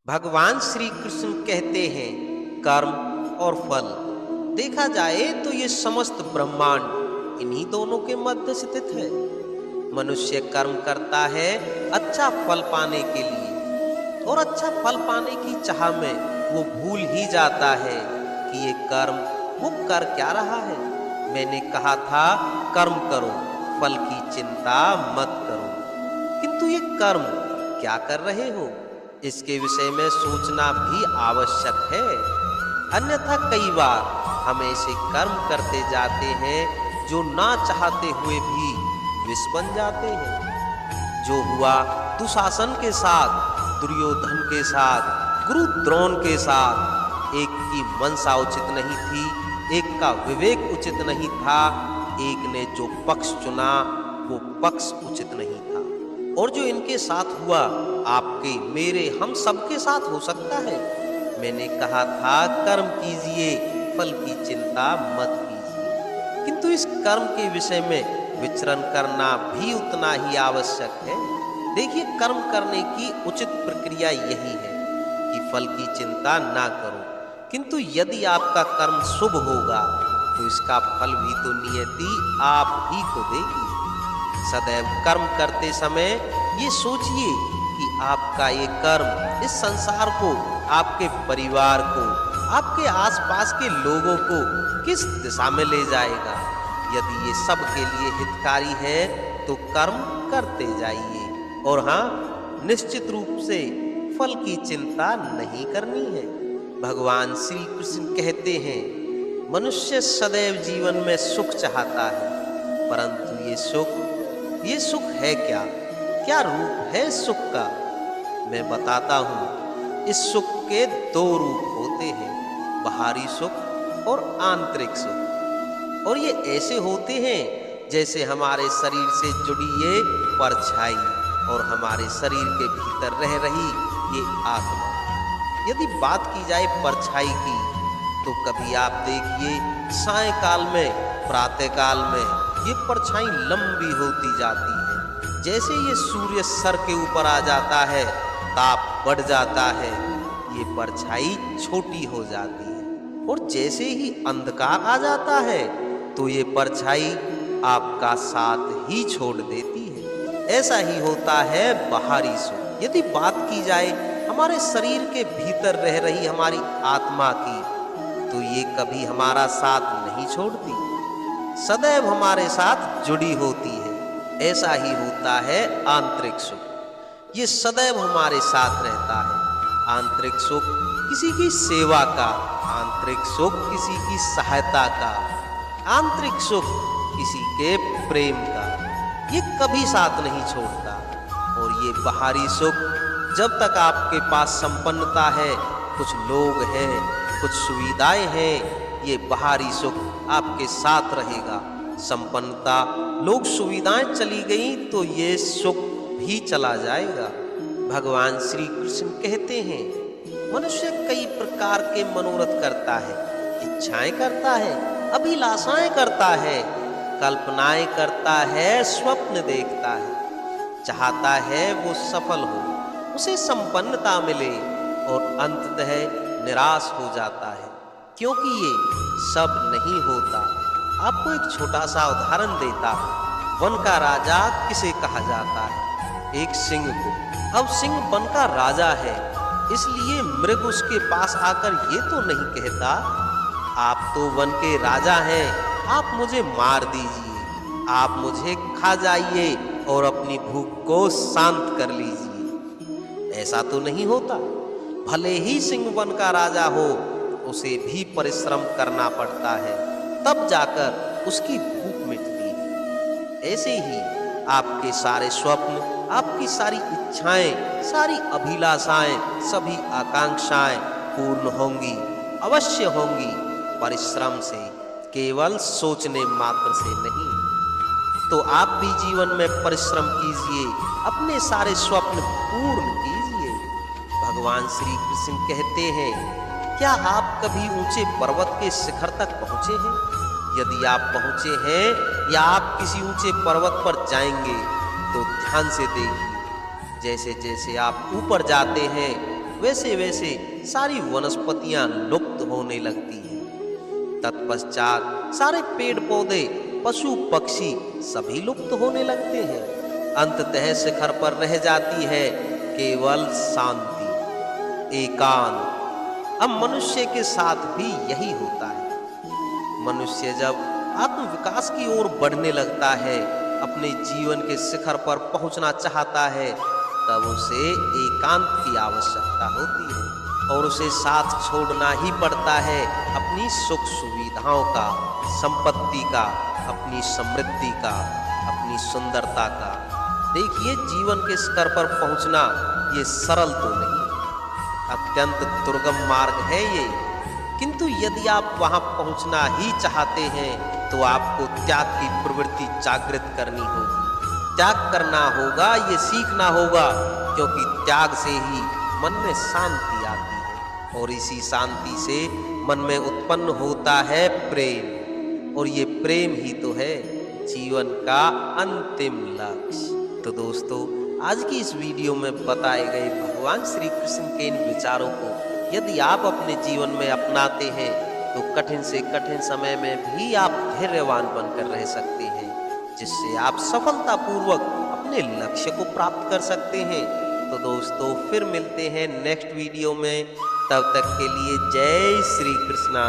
भगवान श्री कृष्ण कहते हैं कर्म और फल। देखा जाए तो ये समस्त ब्रह्मांड इन्हीं दोनों के मध्य स्थित है। मनुष्य कर्म करता है अच्छा फल पाने के लिए, और अच्छा फल पाने की चाह में वो भूल ही जाता है कि ये कर्म वो कर क्या रहा है। मैंने कहा था कर्म करो, फल की चिंता मत करो, किंतु ये कर्म क्या कर रहे हो इसके विषय में सोचना भी आवश्यक है। अन्यथा कई बार हम ऐसे कर्म करते जाते हैं जो ना चाहते हुए भी विष बन जाते हैं। जो हुआ दुशासन के साथ, दुर्योधन के साथ, गुरु द्रोण के साथ, एक की मनसा उचित नहीं थी, एक का विवेक उचित नहीं था, एक ने जो पक्ष चुना वो पक्ष उचित नहीं था। और जो इनके साथ हुआ आपके मेरे हम सबके साथ हो सकता है। मैंने कहा था कर्म कीजिए, फल की चिंता मत कीजिए, किंतु इस कर्म के विषय में विचरण करना भी उतना ही आवश्यक है। देखिए, कर्म करने की उचित प्रक्रिया यही है कि फल की चिंता ना करो, किंतु यदि आपका कर्म शुभ होगा तो इसका फल भी तो नियति आप ही को देगी। सदैव कर्म करते समय ये सोचिए कि आपका ये कर्म इस संसार को, आपके परिवार को, आपके आसपास के लोगों को किस दिशा में ले जाएगा। यदि ये सब के लिए हितकारी है तो कर्म करते जाइए, और हाँ, निश्चित रूप से फल की चिंता नहीं करनी है। भगवान श्री कृष्ण कहते हैं मनुष्य सदैव जीवन में सुख चाहता है, परंतु ये सुख है क्या? क्या रूप है सुख का? मैं बताता हूं। इस सुख के दो रूप होते हैं, बाहरी सुख और आंतरिक सुख। और ये ऐसे होते हैं जैसे हमारे शरीर से जुड़ी ये परछाई और हमारे शरीर के भीतर रह रही ये आत्मा। यदि बात की जाए परछाई की, तो कभी आप देखिए सायंकाल में, प्रातःकाल में ये परछाई लंबी होती जाती है। जैसे ये सूर्य सर के ऊपर आ जाता है, ताप बढ़ जाता है, ये परछाई छोटी हो जाती है। और जैसे ही अंधकार आ जाता है तो ये परछाई आपका साथ ही छोड़ देती है। ऐसा ही होता है बाहरी सुख। यदि बात की जाए हमारे शरीर के भीतर रह रही हमारी आत्मा की, तो ये कभी हमारा साथ नहीं छोड़ती, सदैव हमारे साथ जुड़ी होती है। ऐसा ही होता है आंतरिक सुख, ये सदैव हमारे साथ रहता है। आंतरिक सुख किसी की सेवा का, आंतरिक सुख किसी की सहायता का, आंतरिक सुख किसी के प्रेम का, ये कभी साथ नहीं छोड़ता। और ये बाहरी सुख, जब तक आपके पास संपन्नता है, कुछ लोग हैं, कुछ सुविधाएं हैं, ये बाहरी सुख आपके साथ रहेगा। संपन्नता, लोग, सुविधाएं चली गई तो ये सुख भी चला जाएगा। भगवान श्री कृष्ण कहते हैं मनुष्य कई प्रकार के मनोरथ करता है, इच्छाएं करता है, अभिलाषाएं करता है, कल्पनाएं करता है, स्वप्न देखता है, चाहता है वो सफल हो, उसे संपन्नता मिले, और अंततः निराश हो जाता है क्योंकि ये सब नहीं होता। आपको एक छोटा सा उदाहरण देता हूं। वन का राजा किसे कहा जाता है? एक सिंह को। अब सिंह वन का राजा है, इसलिए मृग उसके पास आकर ये तो नहीं कहता आप तो वन के राजा हैं, आप मुझे मार दीजिए, आप मुझे खा जाइए और अपनी भूख को शांत कर लीजिए। ऐसा तो नहीं होता। भले ही सिंह वन का राजा हो, उसे भी परिश्रम करना पड़ता है, तब जाकर उसकी भूख मिटती है। ऐसे ही आपके सारे स्वप्न, आपकी सारी इच्छाएं, सारी अभिलाषाएं, सभी आकांक्षाएं पूर्ण होंगी, अवश्य होंगी, परिश्रम से, केवल सोचने मात्र से नहीं। तो आप भी जीवन में परिश्रम कीजिए, अपने सारे स्वप्न पूर्ण कीजिए। भगवान श्री कृष्ण कहते हैं क्या आप कभी ऊंचे पर्वत के शिखर तक पहुंचे हैं? यदि आप पहुंचे हैं या आप किसी ऊंचे पर्वत पर जाएंगे तो ध्यान से देखिए, जैसे जैसे आप ऊपर जाते हैं वैसे वैसे सारी वनस्पतियां लुप्त होने लगती हैं। तत्पश्चात सारे पेड़ पौधे, पशु पक्षी सभी लुप्त होने लगते हैं। अंततः शिखर पर रह जाती है केवल शांति, एकांत। अब मनुष्य के साथ भी यही होता है। मनुष्य जब आत्म विकास की ओर बढ़ने लगता है, अपने जीवन के शिखर पर पहुंचना चाहता है, तब उसे एकांत की आवश्यकता होती है और उसे साथ छोड़ना ही पड़ता है अपनी सुख सुविधाओं का, संपत्ति का, अपनी समृद्धि का, अपनी सुंदरता का। देखिए, जीवन के शिखर पर पहुंचना ये सरल तो नहीं, अत्यंत दुर्गम मार्ग है ये। किंतु यदि आप वहां पहुंचना ही चाहते हैं तो आपको त्याग की प्रवृत्ति जागृत करनी होगी। त्याग करना होगा, ये सीखना होगा, क्योंकि त्याग से ही मन में शांति आती है और इसी शांति से मन में उत्पन्न होता है प्रेम, और ये प्रेम ही तो है जीवन का अंतिम लक्ष्य। तो दोस्तों, आज की इस वीडियो में बताए गए भगवान श्री कृष्ण के इन विचारों को यदि आप अपने जीवन में अपनाते हैं तो कठिन से कठिन समय में भी आप धैर्यवान बनकर रह सकते हैं, जिससे आप सफलतापूर्वक अपने लक्ष्य को प्राप्त कर सकते हैं। तो दोस्तों, फिर मिलते हैं नेक्स्ट वीडियो में। तब तक के लिए जय श्री कृष्णा।